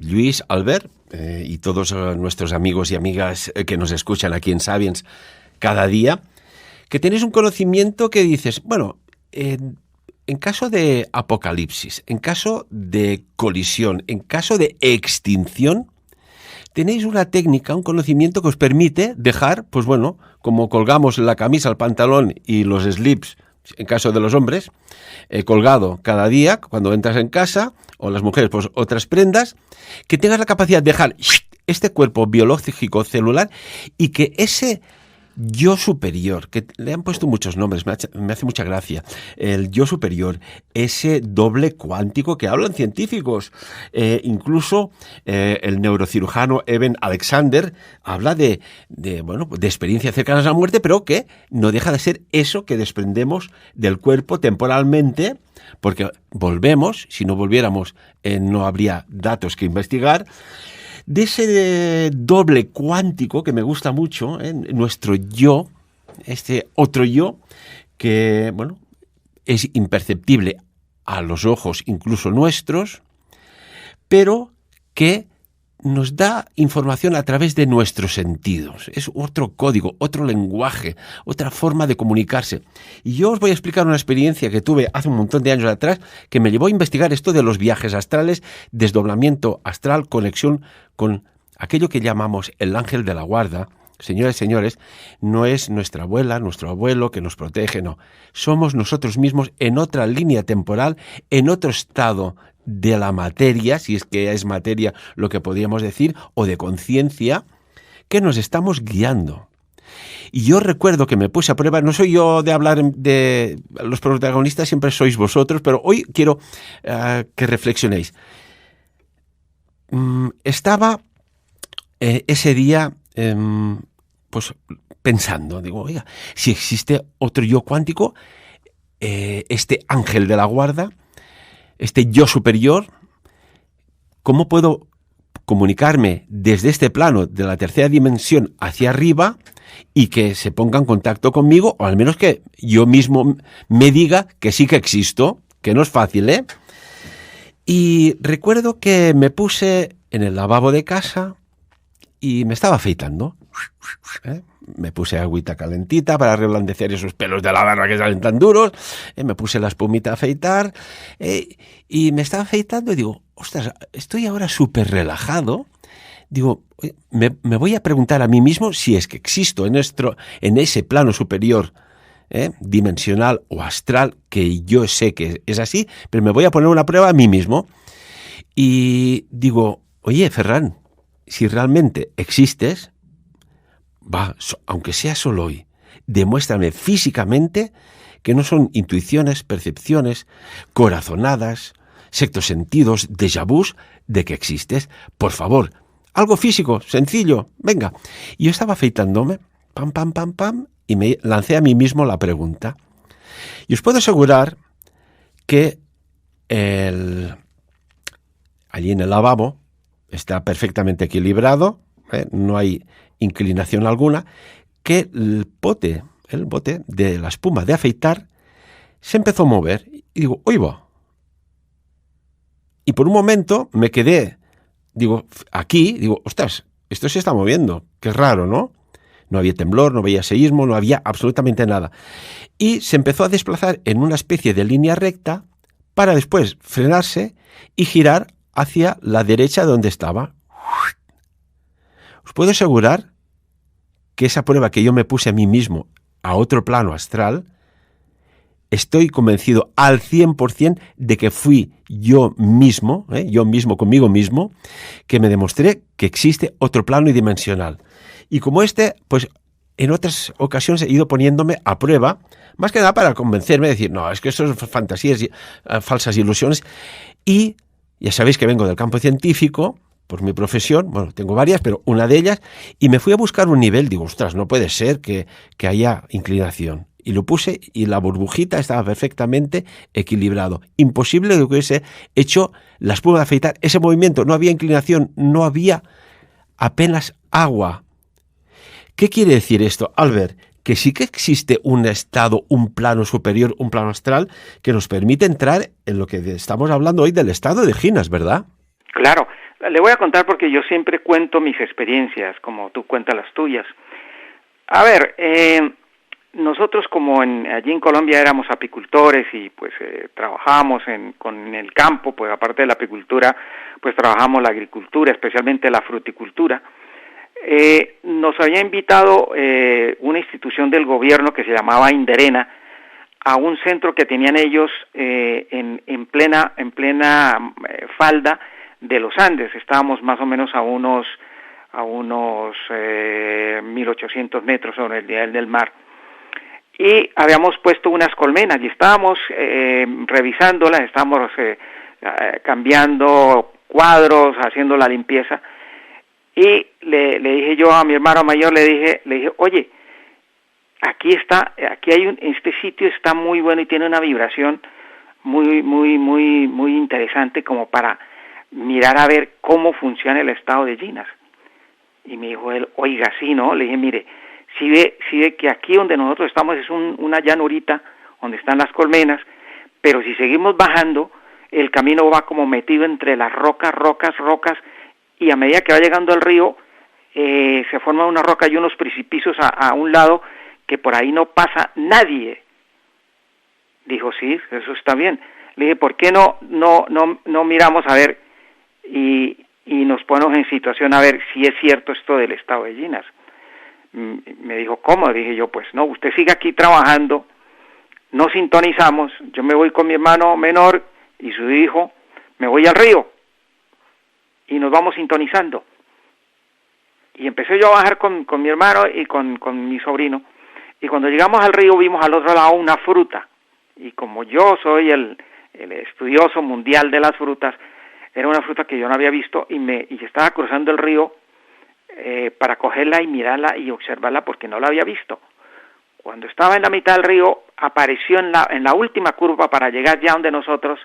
Lluís, Albert, y todos nuestros amigos y amigas que nos escuchan aquí en Sapiens cada día, que tenéis un conocimiento que dices, bueno, en caso de apocalipsis, en caso de colisión, en caso de extinción, tenéis una técnica, un conocimiento que os permite dejar, pues bueno, como colgamos la camisa, el pantalón y los slips, en caso de los hombres, colgado cada día cuando entras en casa, o las mujeres, pues otras prendas, que tengas la capacidad de dejar este cuerpo biológico celular y que ese yo superior, que le han puesto muchos nombres, me hace mucha gracia, el yo superior, ese doble cuántico que hablan científicos, incluso el neurocirujano Eben Alexander habla de experiencias cercanas a la muerte, pero que no deja de ser eso que desprendemos del cuerpo temporalmente, porque volvemos, si no volviéramos no habría datos que investigar, de ese doble cuántico que me gusta mucho, nuestro yo, este otro yo, que bueno, es imperceptible a los ojos incluso nuestros, pero que nos da información a través de nuestros sentidos. Es otro código, otro lenguaje, otra forma de comunicarse. Y yo os voy a explicar una experiencia que tuve hace un montón de años atrás que me llevó a investigar esto de los viajes astrales, desdoblamiento astral, conexión con aquello que llamamos el ángel de la guarda. Señoras y señores, no es nuestra abuela, nuestro abuelo que nos protege, no. Somos nosotros mismos en otra línea temporal, en otro estado de la materia, si es que es materia lo que podríamos decir, o de conciencia, que nos estamos guiando. Y yo recuerdo que me puse a prueba, no soy yo de hablar de los protagonistas, siempre sois vosotros, pero hoy quiero que reflexionéis. Estaba ese día pues pensando, digo, oiga, si existe otro yo cuántico, este ángel de la guarda, este yo superior, ¿cómo puedo comunicarme desde este plano de la tercera dimensión hacia arriba y que se ponga en contacto conmigo, o al menos que yo mismo me diga que sí que existo, que no es fácil, ¿eh? Y recuerdo que me puse en el lavabo de casa y me estaba afeitando, ¿eh? Me puse agüita calentita para reblandecer esos pelos de la barba que salen tan duros, me puse la espumita a afeitar, y me estaba afeitando y digo, ostras, estoy ahora súper relajado. Digo, me voy a preguntar a mí mismo si es que existo en ese plano superior, dimensional o astral, que yo sé que es así, pero me voy a poner una prueba a mí mismo. Y digo, oye, Ferran, si realmente existes, aunque sea solo hoy, demuéstrame físicamente que no son intuiciones, percepciones, corazonadas, sextos sentidos, déjà vus de que existes. Por favor, algo físico, sencillo, venga. Y yo estaba afeitándome, pam, pam, pam, pam, y me lancé a mí mismo la pregunta. Y os puedo asegurar que allí en el lavabo está perfectamente equilibrado, no hay inclinación alguna, que el bote de la espuma de afeitar se empezó a mover. Y digo, ¡oy va! Y por un momento me quedé, ostras, esto se está moviendo, qué raro, ¿no? No había temblor, no había seísmo, no había absolutamente nada. Y se empezó a desplazar en una especie de línea recta para después frenarse y girar hacia la derecha donde estaba. Os puedo asegurar que esa prueba que yo me puse a mí mismo a otro plano astral, estoy convencido al 100% de que fui yo mismo conmigo mismo, que me demostré que existe otro plano dimensional. Y como pues en otras ocasiones he ido poniéndome a prueba, más que nada para convencerme de decir, no, es que eso son fantasías, falsas ilusiones. Y ya sabéis que vengo del campo científico, por mi profesión, bueno, tengo varias, pero una de ellas, y me fui a buscar un nivel, digo, ostras, no puede ser que haya inclinación. Y lo puse y la burbujita estaba perfectamente equilibrado. Imposible que hubiese hecho la espuma de afeitar ese movimiento, no había inclinación, no había apenas agua. ¿Qué quiere decir esto, Albert? Que sí que existe un estado, un plano superior, un plano astral, que nos permite entrar en lo que estamos hablando hoy del estado de Ginas, ¿verdad? Claro. Le voy a contar porque yo siempre cuento mis experiencias, como tú cuentas las tuyas. A ver, nosotros allí en Colombia éramos apicultores y pues trabajábamos con el campo, pues aparte de la apicultura, pues trabajamos la agricultura, especialmente la fruticultura. Nos había invitado una institución del gobierno que se llamaba Inderena a un centro que tenían ellos en plena falda de los Andes. Estábamos más o menos a unos 1.800 metros sobre el nivel del mar, y habíamos puesto unas colmenas y estábamos revisándolas, estábamos cambiando cuadros, haciendo la limpieza, y le dije yo a mi hermano mayor, le dije, oye, este sitio está muy bueno y tiene una vibración muy interesante como para mirar a ver cómo funciona el estado de Ginas. Y me dijo él, oiga, sí, ¿no? Le dije, mire, si ve que aquí donde nosotros estamos es una llanurita donde están las colmenas, pero si seguimos bajando, el camino va como metido entre las rocas, y a medida que va llegando al río, se forma una roca y unos precipicios a un lado que por ahí no pasa nadie. Dijo, sí, eso está bien. Le dije, ¿por qué no miramos a ver y nos ponemos en situación a ver si es cierto esto del estado de Ginas? Me dijo, ¿cómo? Dije yo, pues no, usted sigue aquí trabajando, no sintonizamos, yo me voy con mi hermano menor y su hijo, me voy al río y nos vamos sintonizando. Y empecé yo a bajar con mi hermano y con mi sobrino, y cuando llegamos al río vimos al otro lado una fruta, y como yo soy el estudioso mundial de las frutas, era una fruta que yo no había visto, y estaba cruzando el río para cogerla y mirarla y observarla porque no la había visto. Cuando estaba en la mitad del río, apareció en la última curva para llegar ya donde nosotros,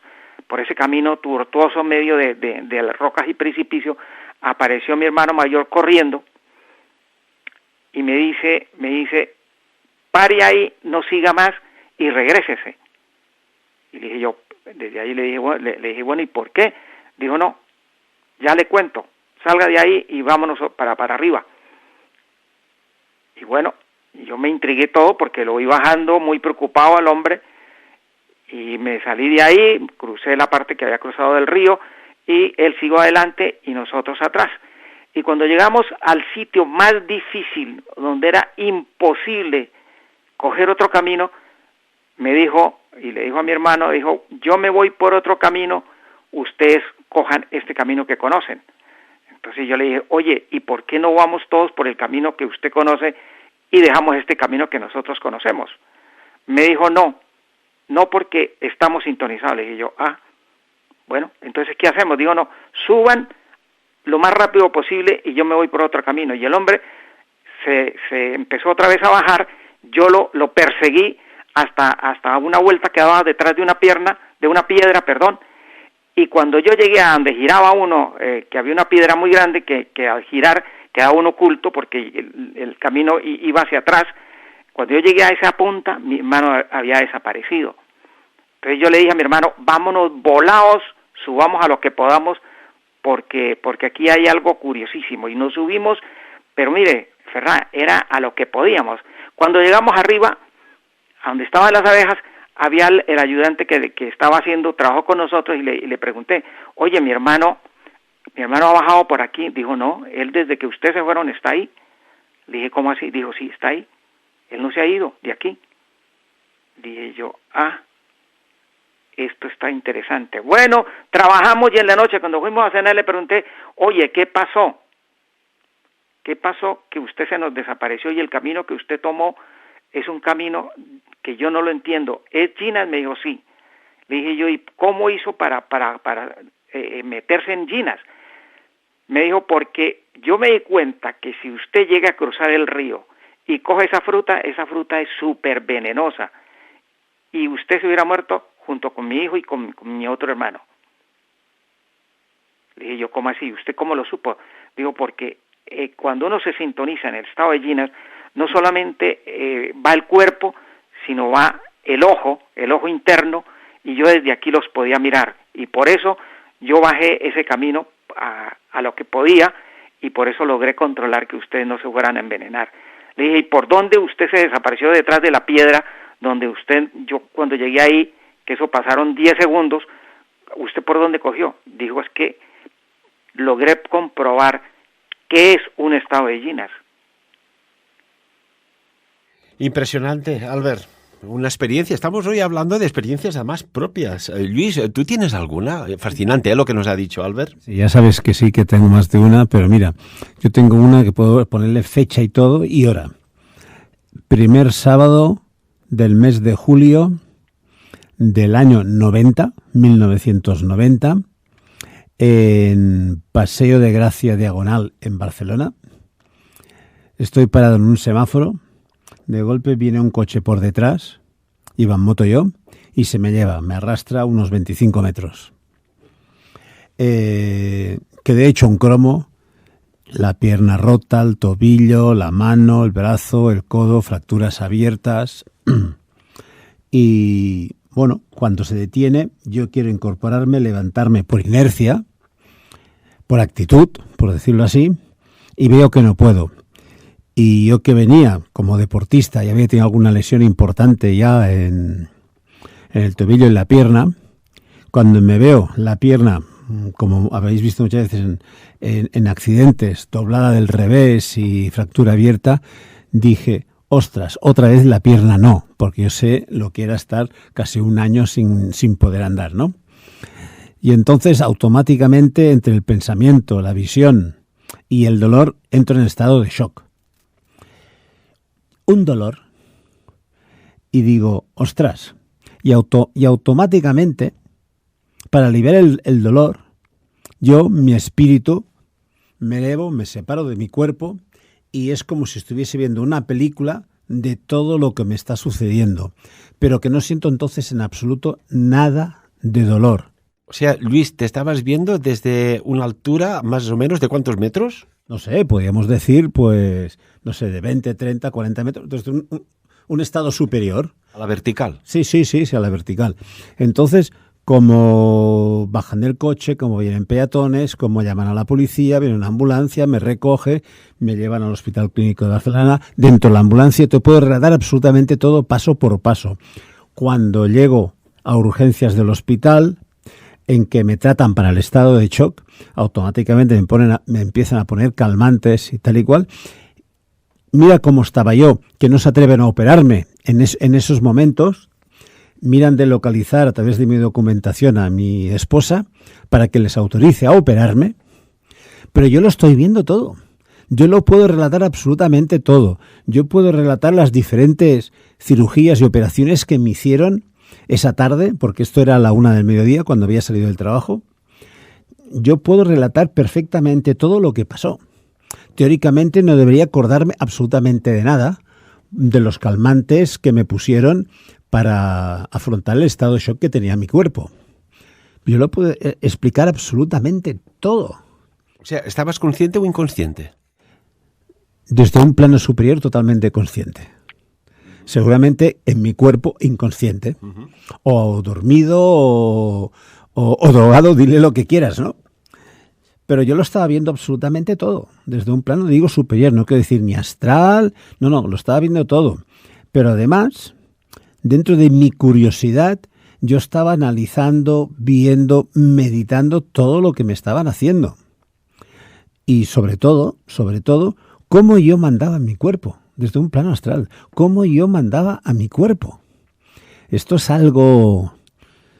por ese camino tortuoso medio de rocas y precipicio, apareció mi hermano mayor corriendo y me dice, pare ahí, no siga más y regrésese. Y le dije yo, desde ahí le dije, bueno, ¿y por qué? Dijo, no, ya le cuento, salga de ahí y vámonos para arriba. Y bueno, yo me intrigué todo porque lo vi bajando muy preocupado al hombre y me salí de ahí, crucé la parte que había cruzado del río y él siguió adelante y nosotros atrás. Y cuando llegamos al sitio más difícil, donde era imposible coger otro camino, me dijo, y le dijo a mi hermano, dijo, yo me voy por otro camino, ustedes cojan este camino que conocen. Entonces yo le dije, oye, ¿y por qué no vamos todos por el camino que usted conoce y dejamos este camino que nosotros conocemos? Me dijo, no porque estamos sintonizados. Le dije yo, bueno, entonces ¿qué hacemos? Digo, no, suban lo más rápido posible y yo me voy por otro camino. Y el hombre se empezó otra vez a bajar, yo lo perseguí hasta una vuelta que daba detrás de una piedra, y cuando yo llegué a donde giraba uno, que había una piedra muy grande que al girar quedaba uno oculto porque el camino iba hacia atrás, cuando yo llegué a esa punta, mi hermano había desaparecido. Entonces yo le dije a mi hermano, vámonos volados, subamos a lo que podamos, porque aquí hay algo curiosísimo, y nos subimos, pero mire, Ferran, era a lo que podíamos. Cuando llegamos arriba, a donde estaban las abejas, había el ayudante que estaba haciendo trabajo con nosotros y le pregunté, oye, mi hermano ha bajado por aquí. Dijo, no, él desde que ustedes se fueron está ahí. Le dije, ¿cómo así? Dijo, sí, está ahí. Él no se ha ido de aquí. Dije yo, esto está interesante. Bueno, trabajamos y en la noche cuando fuimos a cenar le pregunté, oye, ¿qué pasó? ¿Qué pasó que usted se nos desapareció y el camino que usted tomó es un camino que yo no lo entiendo? ¿Es Ginas? Me dijo, sí. Le dije yo, ¿y cómo hizo para meterse en Ginas? Me dijo, porque yo me di cuenta que si usted llega a cruzar el río y coge esa fruta es súper venenosa y usted se hubiera muerto junto con mi hijo y con mi otro hermano. Le dije yo, ¿cómo así? ¿Usted cómo lo supo? Digo, porque cuando uno se sintoniza en el estado de Ginas, no solamente va el cuerpo, sino va el ojo interno, y yo desde aquí los podía mirar, y por eso yo bajé ese camino a lo que podía, y por eso logré controlar que ustedes no se fueran a envenenar. Le dije, ¿y por dónde usted se desapareció? Detrás de la piedra, donde yo cuando llegué ahí, que eso pasaron 10 segundos, ¿usted por dónde cogió? Dijo, es que logré comprobar qué es un estado de Ginas. Impresionante, Albert. Una experiencia. Estamos hoy hablando de experiencias además propias. Luis, ¿tú tienes alguna? Fascinante, lo que nos ha dicho Albert. Sí, ya sabes que sí, que tengo más de una, pero mira, yo tengo una que puedo ponerle fecha y todo y hora. Primer sábado del mes de julio del año 1990, en Paseo de Gracia Diagonal en Barcelona. Estoy parado en un semáforo. De golpe viene un coche por detrás, iba en moto yo, y se me lleva, me arrastra unos 25 metros. Quedé hecho un cromo, la pierna rota, el tobillo, la mano, el brazo, el codo, fracturas abiertas. Y bueno, cuando se detiene, yo quiero incorporarme, levantarme por inercia, por actitud, por decirlo así, y veo que no puedo. Y yo que venía como deportista y había tenido alguna lesión importante ya en el tobillo y en la pierna, cuando me veo la pierna, como habéis visto muchas veces en accidentes, doblada del revés y fractura abierta, dije, ostras, otra vez la pierna no, porque yo sé lo que era estar casi un año sin poder andar, ¿no? Y entonces automáticamente entre el pensamiento, la visión y el dolor entro en estado de shock. Un dolor y digo, ostras, y automáticamente, para aliviar el dolor, mi espíritu, me elevo, me separo de mi cuerpo y es como si estuviese viendo una película de todo lo que me está sucediendo, pero que no siento entonces en absoluto nada de dolor. O sea, Luis, ¿te estabas viendo desde una altura más o menos de cuántos metros? No sé, podríamos decir, pues, no sé, de 20, 30, 40 metros, desde un estado superior. A la vertical. Sí, a la vertical. Entonces, como bajan del coche, como vienen peatones, como llaman a la policía, viene una ambulancia, me recoge, me llevan al Hospital Clínico de Barcelona, dentro de la ambulancia te puedo relatar absolutamente todo paso por paso. Cuando llego a urgencias del hospital, en que me tratan para el estado de shock, automáticamente me empiezan a poner calmantes y tal y cual. Mira cómo estaba yo, que no se atreven a operarme en esos momentos. Miran de localizar a través de mi documentación a mi esposa para que les autorice a operarme, pero yo lo estoy viendo todo. Yo lo puedo relatar absolutamente todo. Yo puedo relatar las diferentes cirugías y operaciones que me hicieron esa tarde, porque esto era a la 1 del mediodía cuando había salido del trabajo. Yo puedo relatar perfectamente todo lo que pasó. Teóricamente no debería acordarme absolutamente de nada de los calmantes que me pusieron para afrontar el estado de shock que tenía mi cuerpo. Yo lo puedo explicar absolutamente todo. O sea, ¿estabas consciente o inconsciente? Desde un plano superior totalmente consciente. Seguramente en mi cuerpo inconsciente. O dormido o drogado, dile lo que quieras, ¿no? Pero yo lo estaba viendo absolutamente todo. Desde un plano, digo, superior. No quiero decir ni astral. No, lo estaba viendo todo. Pero además, dentro de mi curiosidad, yo estaba analizando, viendo, meditando todo lo que me estaban haciendo. Y sobre todo, cómo yo mandaba a mi cuerpo, desde un plano astral, cómo yo mandaba a mi cuerpo. Esto es algo...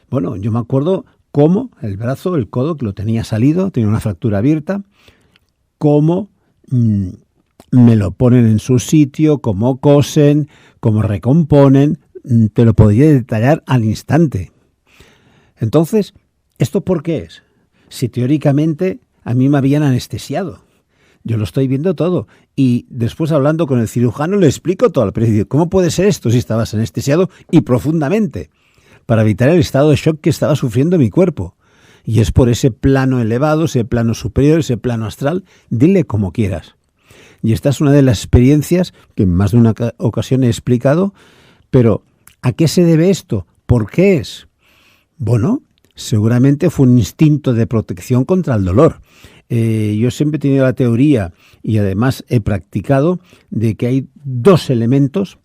Bueno, yo me acuerdo cómo el brazo, el codo, que lo tenía salido, tenía una fractura abierta, cómo me lo ponen en su sitio, cómo cosen, cómo recomponen, te lo podría detallar al instante. Entonces, ¿esto por qué es? Si teóricamente a mí me habían anestesiado. Yo lo estoy viendo todo. Y después, hablando con el cirujano, le explico todo al precio. ¿Cómo puede ser esto si estabas anestesiado y profundamente? Para evitar el estado de shock que estaba sufriendo mi cuerpo. Y es por ese plano elevado, ese plano superior, ese plano astral, dile como quieras. Y esta es una de las experiencias que en más de una ocasión he explicado, pero ¿a qué se debe esto? ¿Por qué es? Bueno, seguramente fue un instinto de protección contra el dolor. Yo siempre he tenido la teoría, y además he practicado, de que hay dos elementos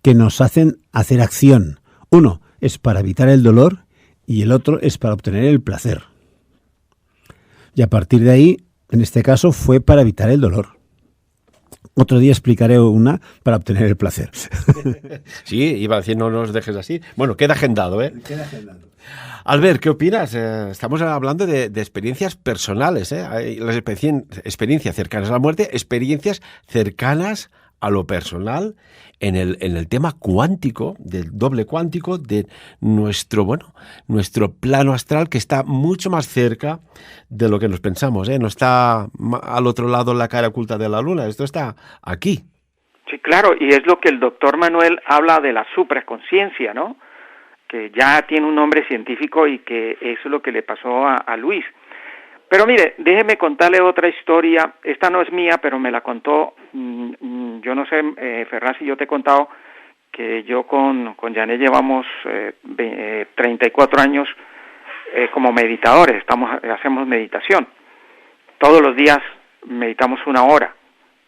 que nos hacen hacer acción. Uno es para evitar el dolor y el otro es para obtener el placer. Y a partir de ahí, en este caso, fue para evitar el dolor. Otro día explicaré una para obtener el placer. Sí, iba a decir, no nos dejes así. Bueno, queda agendado, ¿eh? Queda agendado. Albert, ¿qué opinas? Estamos hablando de experiencias personales, ¿eh? Hay las experiencias cercanas a la muerte, experiencias cercanas a lo personal en el tema cuántico, del doble cuántico, de nuestro plano astral, que está mucho más cerca de lo que nos pensamos, ¿eh? No está al otro lado la cara oculta de la luna, esto está aquí. Sí, claro, y es lo que el doctor Manuel habla de la supraconsciencia, ¿no? Que ya tiene un nombre científico y que eso es lo que le pasó a Luis. Pero mire, déjeme contarle otra historia. Esta no es mía, pero me la contó, yo no sé, Ferraz, si yo te he contado que yo con Janet llevamos 34 años como meditadores, hacemos meditación. Todos los días meditamos 1 hora,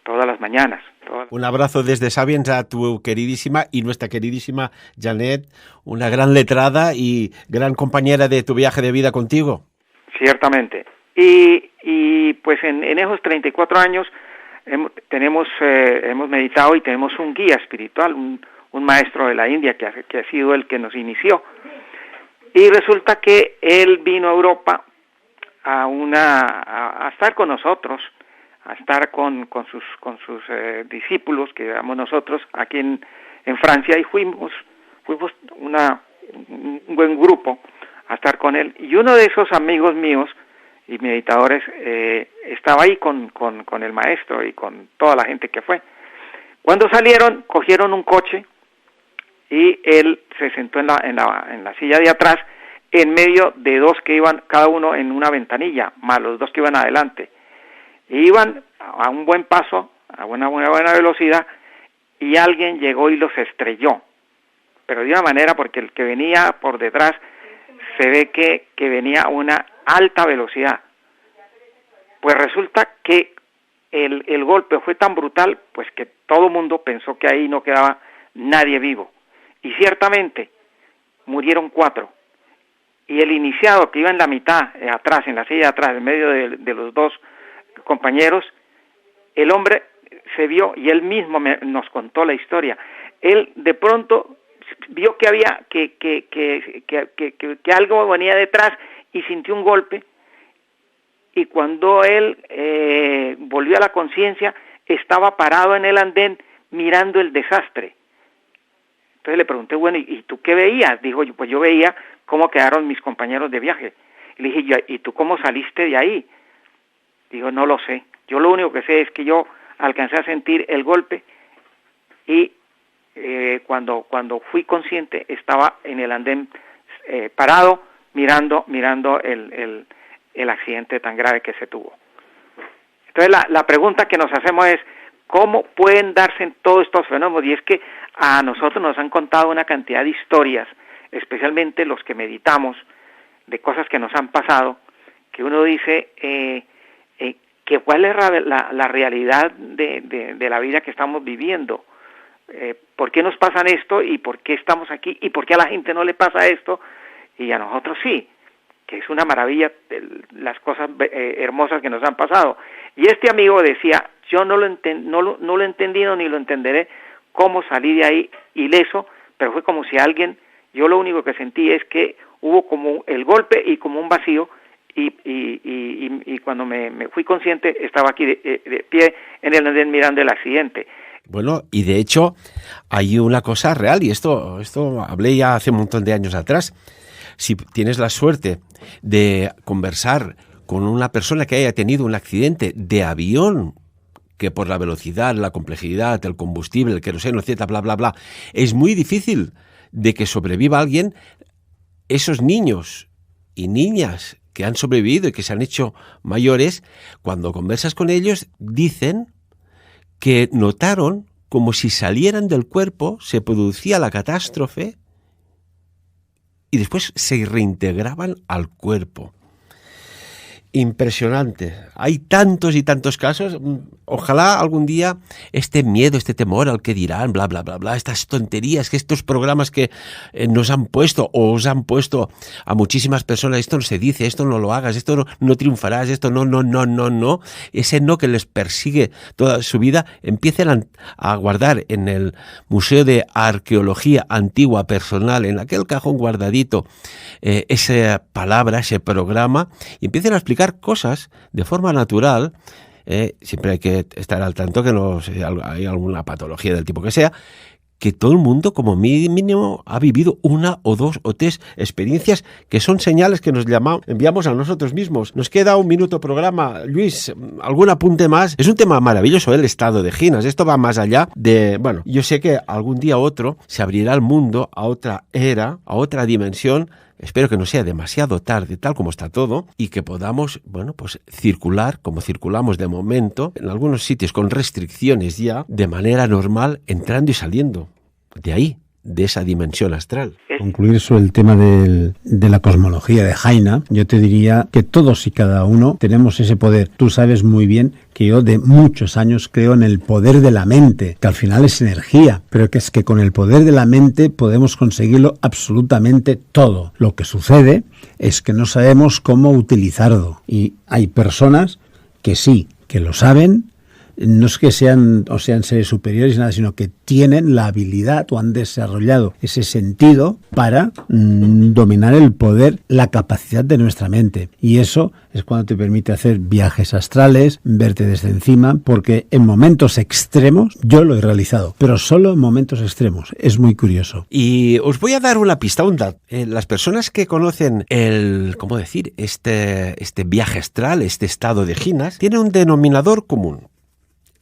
todas las mañanas. Un abrazo desde Sabiens a tu queridísima y nuestra queridísima Janet, una gran letrada y gran compañera de tu viaje de vida contigo. Ciertamente. Y pues en esos 34 años hemos meditado y tenemos un guía espiritual, un maestro de la India que ha sido el que nos inició. Y resulta que él vino a Europa a estar con nosotros, a estar con sus discípulos, que éramos nosotros aquí en Francia, y fuimos un buen grupo a estar con él. Y uno de esos amigos míos y meditadores estaba ahí con el maestro y con toda la gente que fue. Cuando salieron, cogieron un coche y él se sentó en la silla de atrás, en medio de dos que iban cada uno en una ventanilla, más los dos que iban adelante. Y iban a un buen paso, a una buena velocidad, y alguien llegó y los estrelló. Pero de una manera, porque el que venía por detrás se ve que venía a una alta velocidad. Pues resulta que el golpe fue tan brutal, pues que todo el mundo pensó que ahí no quedaba nadie vivo. Y ciertamente murieron 4. Y el iniciado, que iba en la mitad, atrás, en la silla de atrás, en medio de los dos compañeros, el hombre se vio, y él mismo nos contó la historia. Él de pronto vio que había que algo venía detrás y sintió un golpe, y cuando él volvió a la conciencia, estaba parado en el andén mirando el desastre. Entonces le pregunté, bueno, ¿y tú qué veías? Dijo, pues yo veía cómo quedaron mis compañeros de viaje. Le dije, ¿y tú cómo saliste de ahí? Digo, no lo sé. Yo lo único que sé es que yo alcancé a sentir el golpe y cuando fui consciente estaba en el andén parado mirando el accidente tan grave que se tuvo. Entonces la pregunta que nos hacemos es, ¿cómo pueden darse todos estos fenómenos? Y es que a nosotros nos han contado una cantidad de historias, especialmente los que meditamos, de cosas que nos han pasado, que uno dice que cuál es la realidad de la vida que estamos viviendo. ¿Por qué nos pasan esto y por qué estamos aquí y por qué a la gente no le pasa esto y a nosotros sí? Que es una maravilla las cosas hermosas que nos han pasado. Y este amigo decía, yo no lo he entendido ni lo entenderé cómo salí de ahí ileso, pero fue como si yo lo único que sentí es que hubo como el golpe y como un vacío, y cuando me fui consciente estaba aquí de pie en el andén mirando el accidente. Bueno, y de hecho hay una cosa real, y esto hablé ya hace un montón de años atrás. Si tienes la suerte de conversar con una persona que haya tenido un accidente de avión, que por la velocidad, la complejidad, el combustible, el queroseno, etcétera, bla, bla, bla, es muy difícil de que sobreviva alguien. Esos niños y niñas que han sobrevivido y que se han hecho mayores, cuando conversas con ellos, dicen que notaron como si salieran del cuerpo, se producía la catástrofe y después se reintegraban al cuerpo. Impresionante. Hay tantos y tantos casos. Ojalá algún día este miedo, este temor al que dirán, bla, bla, bla, bla, estas tonterías, que estos programas que nos han puesto o os han puesto a muchísimas personas, esto no se dice, esto no lo hagas, esto no triunfarás, esto no. Ese no que les persigue toda su vida, empiecen a guardar en el Museo de Arqueología Antigua Personal, en aquel cajón guardadito, esa palabra, ese programa, y empiecen a explicar cosas de forma natural. Siempre hay que estar al tanto que hay alguna patología del tipo que sea, que todo el mundo como mínimo ha vivido una o dos o tres experiencias que son señales que nos enviamos a nosotros mismos. Nos queda un minuto programa. Luis, ¿algún apunte más? Es un tema maravilloso, el estado de Ginas. Esto va más allá de... Bueno, yo sé que algún día u otro se abrirá el mundo a otra era, a otra dimensión. Espero que no sea demasiado tarde, tal como está todo, y que podamos, pues circular, como circulamos de momento, en algunos sitios con restricciones ya, de manera normal, entrando y saliendo de ahí, de esa dimensión astral. Concluir sobre el tema de la cosmología de Jaina, yo te diría que todos y cada uno tenemos ese poder. Tú sabes muy bien que yo de muchos años creo en el poder de la mente, que al final es energía, pero que es que con el poder de la mente podemos conseguirlo absolutamente todo. Lo que sucede es que no sabemos cómo utilizarlo, y hay personas que sí, que lo saben. No es que sean seres superiores, nada, sino que tienen la habilidad o han desarrollado ese sentido para dominar el poder, la capacidad de nuestra mente. Y eso es cuando te permite hacer viajes astrales, verte desde encima, porque en momentos extremos, yo lo he realizado, pero solo en momentos extremos. Es muy curioso. Y os voy a dar una pista, un dato. Las personas que conocen este viaje astral, este estado de Ginas, tienen un denominador común.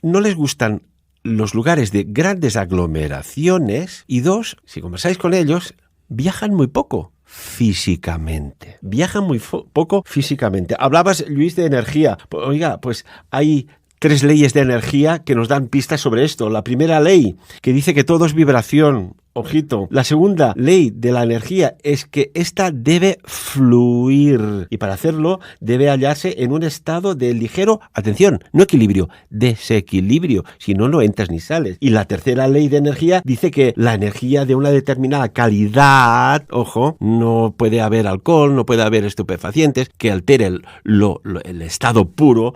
No les gustan los lugares de grandes aglomeraciones y 2, si conversáis con ellos, viajan muy poco físicamente. Viajan muy poco físicamente. Hablabas, Luis, de energía. Oiga, pues hay 3 leyes de energía que nos dan pistas sobre esto. La primera ley, que dice que todo es vibración. Ojito. La segunda ley de la energía es que ésta debe fluir. Y para hacerlo debe hallarse en un estado de ligero, atención, no equilibrio, desequilibrio. Si no, no entras ni sales. Y la tercera ley de energía dice que la energía de una determinada calidad, ojo, no puede haber alcohol, no puede haber estupefacientes que altere el estado puro.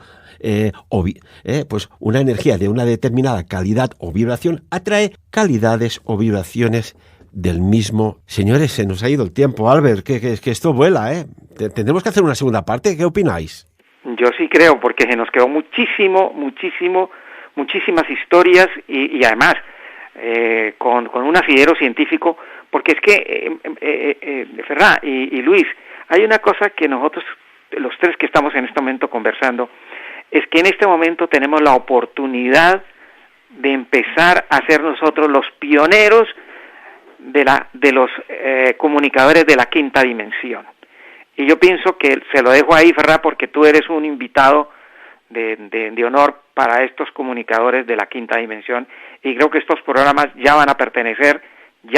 Pues una energía de una determinada calidad o vibración atrae calidades o vibraciones del mismo. Señores, se nos ha ido el tiempo, Albert, que esto vuela, ¿eh? ¿Tendremos que hacer una segunda parte? ¿Qué opináis? Yo sí creo, porque se nos quedó muchísimas historias y además con un asidero científico, porque es que, Ferran y Luis, hay una cosa que nosotros, los 3 que estamos en este momento conversando, es que en este momento tenemos la oportunidad de empezar a ser nosotros los pioneros de los comunicadores de la quinta dimensión. Y yo pienso que se lo dejo ahí, Ferran, porque tú eres un invitado de honor para estos comunicadores de la quinta dimensión, y creo que estos programas ya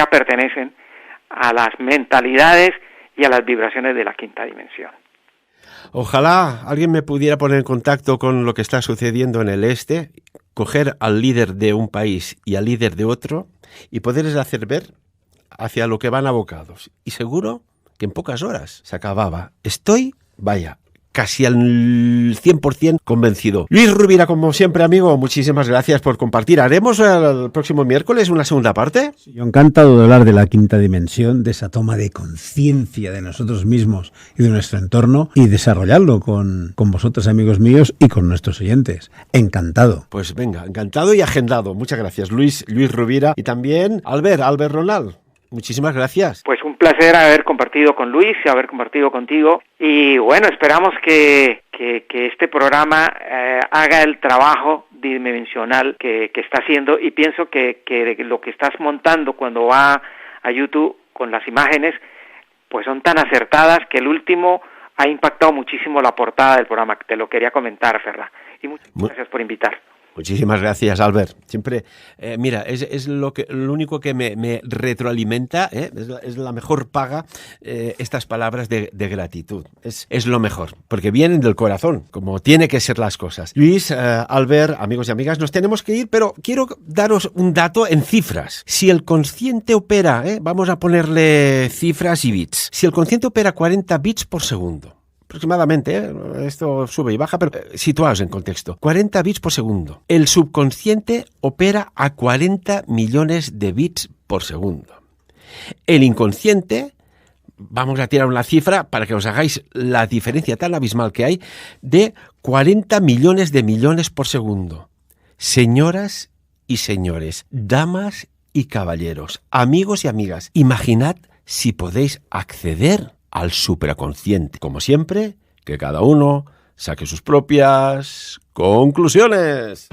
pertenecen a las mentalidades y a las vibraciones de la quinta dimensión. Ojalá alguien me pudiera poner en contacto con lo que está sucediendo en el este, coger al líder de un país y al líder de otro y poderles hacer ver hacia lo que van abocados. Y seguro que en pocas horas se acababa. Estoy, casi al 100% convencido. Luis Rovira, como siempre, amigo, muchísimas gracias por compartir. ¿Haremos el próximo miércoles una segunda parte? Yo encantado de hablar de la quinta dimensión, de esa toma de conciencia de nosotros mismos y de nuestro entorno y desarrollarlo con vosotros, amigos míos, y con nuestros oyentes. Encantado. Pues venga, encantado y agendado. Muchas gracias, Luis Rovira, y también Albert Ronald. Muchísimas gracias. Pues un placer haber compartido con Luis y haber compartido contigo. Y bueno, esperamos que este programa haga el trabajo dimensional que está haciendo, y pienso que lo que estás montando cuando va a YouTube con las imágenes, pues son tan acertadas que el último ha impactado muchísimo la portada del programa. Te lo quería comentar, Ferran. Y muchas gracias por invitar. Muchísimas gracias, Albert. Siempre, mira, es lo único que me retroalimenta, es la mejor paga, estas palabras de gratitud. Es lo mejor, porque vienen del corazón, como tiene que ser las cosas. Luis, Albert, amigos y amigas, nos tenemos que ir, pero quiero daros un dato en cifras. Si el consciente opera, vamos a ponerle cifras y bits. Si el consciente opera 40 bits por segundo, aproximadamente, esto sube y baja, pero situaos en contexto. 40 bits por segundo. El subconsciente opera a 40 millones de bits por segundo. El inconsciente, vamos a tirar una cifra para que os hagáis la diferencia tan abismal que hay, de 40 millones por segundo. Señoras y señores, damas y caballeros, amigos y amigas, imaginad si podéis acceder al supraconsciente. Como siempre, que cada uno saque sus propias conclusiones.